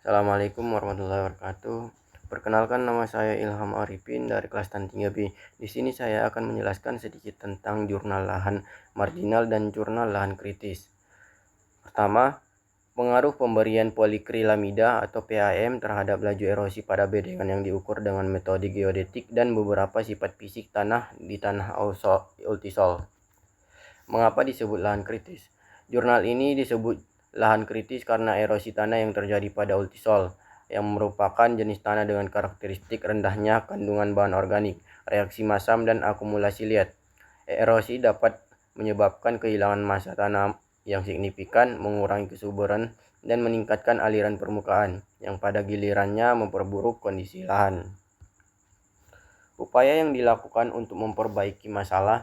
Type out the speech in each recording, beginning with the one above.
Assalamualaikum warahmatullahi wabarakatuh. Perkenalkan, nama saya Ilham Arifin dari kelas STAN 3B. Di sini saya akan menjelaskan sedikit tentang jurnal lahan marginal dan jurnal lahan kritis. Pertama, pengaruh pemberian polikrilamida atau PAM terhadap laju erosi pada bedengan yang diukur dengan metode geodetik dan beberapa sifat fisik tanah di tanah ultisol. Mengapa disebut lahan kritis? Jurnal ini disebut lahan kritis karena erosi tanah yang terjadi pada ultisol, yang merupakan jenis tanah dengan karakteristik rendahnya kandungan bahan organik, reaksi masam, dan akumulasi liat. Erosi dapat menyebabkan kehilangan massa tanah yang signifikan, mengurangi kesuburan, dan meningkatkan aliran permukaan, yang pada gilirannya memperburuk kondisi lahan. Upaya yang dilakukan untuk memperbaiki masalah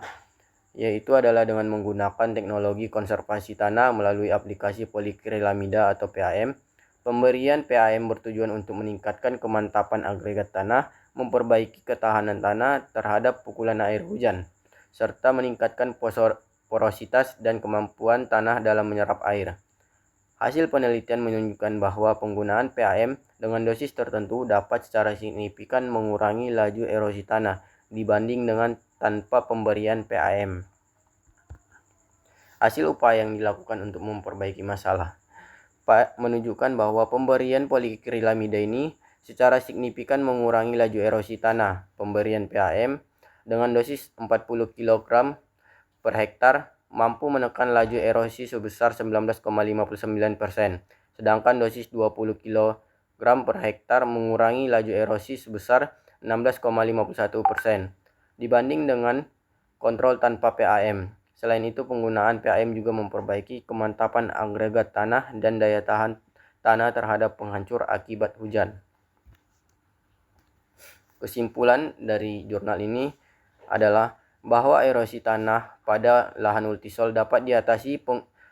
yaitu adalah dengan menggunakan teknologi konservasi tanah melalui aplikasi polikrilamida atau PAM. Pemberian PAM bertujuan untuk meningkatkan kemantapan agregat tanah, memperbaiki ketahanan tanah terhadap pukulan air hujan, serta meningkatkan porositas dan kemampuan tanah dalam menyerap air. Hasil penelitian menunjukkan bahwa penggunaan PAM dengan dosis tertentu dapat secara signifikan mengurangi laju erosi tanah dibanding dengan tanpa pemberian PAM. Hasil upaya yang dilakukan untuk memperbaiki masalah menunjukkan bahwa pemberian polikrilamida ini secara signifikan mengurangi laju erosi tanah. Pemberian PAM dengan dosis 40 kg per hektar mampu menekan laju erosi sebesar 19,59%, sedangkan dosis 20 kg per hektar mengurangi laju erosi sebesar 16,51% dibanding dengan kontrol tanpa PAM. Selain itu, penggunaan PAM juga memperbaiki kemantapan agregat tanah dan daya tahan tanah terhadap penghancur akibat hujan. Kesimpulan dari jurnal ini adalah bahwa erosi tanah pada lahan ultisol dapat diatasi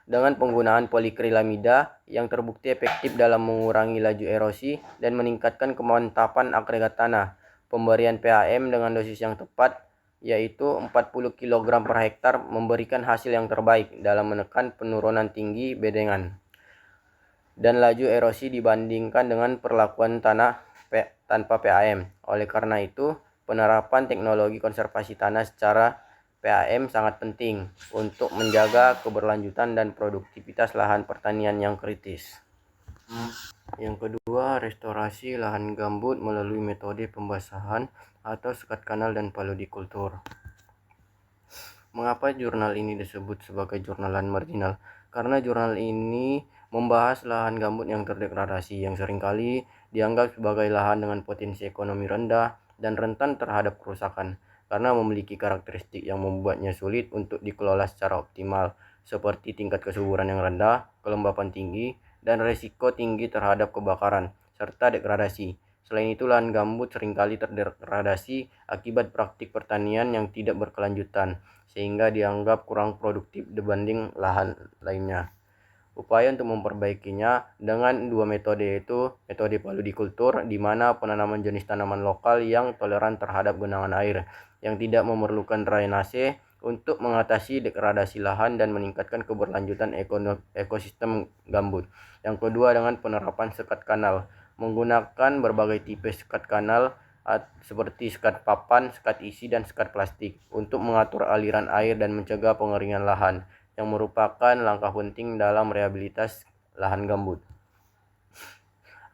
dengan penggunaan polikrilamida yang terbukti efektif dalam mengurangi laju erosi dan meningkatkan kemantapan agregat tanah. Pemberian PAM dengan dosis yang tepat, yaitu 40 kg per hektar, memberikan hasil yang terbaik dalam menekan penurunan tinggi bedengan dan laju erosi dibandingkan dengan perlakuan tanah tanpa PAM. Oleh karena itu, penerapan teknologi konservasi tanah secara PAM sangat penting untuk menjaga keberlanjutan dan produktivitas lahan pertanian yang kritis. Yang kedua, restorasi lahan gambut melalui metode pembasahan atau sekat kanal dan paludikultur. Mengapa jurnal ini disebut sebagai jurnal lahan marginal? Karena jurnal ini membahas lahan gambut yang terdegradasi, yang seringkali dianggap sebagai lahan dengan potensi ekonomi rendah dan rentan terhadap kerusakan, karena memiliki karakteristik yang membuatnya sulit untuk dikelola secara optimal, seperti tingkat kesuburan yang rendah, kelembapan tinggi, dan risiko tinggi terhadap kebakaran, serta degradasi. Selain itu, lahan gambut seringkali terdegradasi akibat praktik pertanian yang tidak berkelanjutan, sehingga dianggap kurang produktif dibanding lahan lainnya. Upaya untuk memperbaikinya dengan dua metode, yaitu metode paludikultur, di mana penanaman jenis tanaman lokal yang toleran terhadap genangan air, yang tidak memerlukan drainase untuk mengatasi degradasi lahan dan meningkatkan keberlanjutan ekosistem gambut. Yang kedua, dengan penerapan sekat kanal, menggunakan berbagai tipe sekat kanal seperti sekat papan, sekat isi, dan sekat plastik untuk mengatur aliran air dan mencegah pengeringan lahan, yang merupakan langkah penting dalam rehabilitas lahan gambut.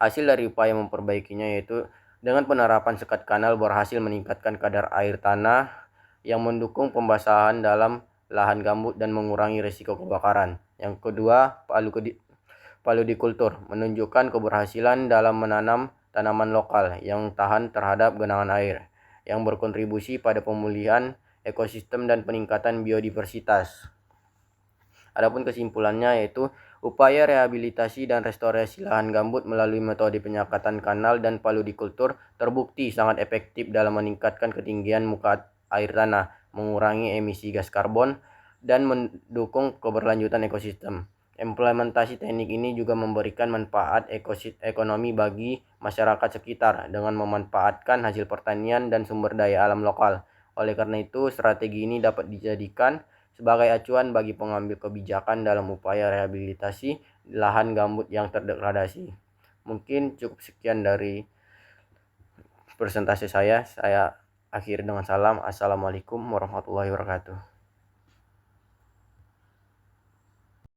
Hasil dari upaya memperbaikinya yaitu dengan penerapan sekat kanal berhasil meningkatkan kadar air tanah yang mendukung pembasahan dalam lahan gambut dan mengurangi risiko kebakaran. Yang kedua, paludikultur menunjukkan keberhasilan dalam menanam tanaman lokal yang tahan terhadap genangan air, yang berkontribusi pada pemulihan ekosistem dan peningkatan biodiversitas. Adapun kesimpulannya yaitu upaya rehabilitasi dan restorasi lahan gambut melalui metode penyekatan kanal dan paludikultur terbukti sangat efektif dalam meningkatkan ketinggian muka air tanah, mengurangi emisi gas karbon, dan mendukung keberlanjutan ekosistem. Implementasi teknik ini juga memberikan manfaat ekonomi bagi masyarakat sekitar dengan memanfaatkan hasil pertanian dan sumber daya alam lokal. Oleh karena itu, strategi ini dapat dijadikan sebagai acuan bagi pengambil kebijakan dalam upaya rehabilitasi lahan gambut yang terdegradasi. Mungkin cukup sekian dari presentasi saya akhiri dengan salam. Assalamualaikum warahmatullahi wabarakatuh.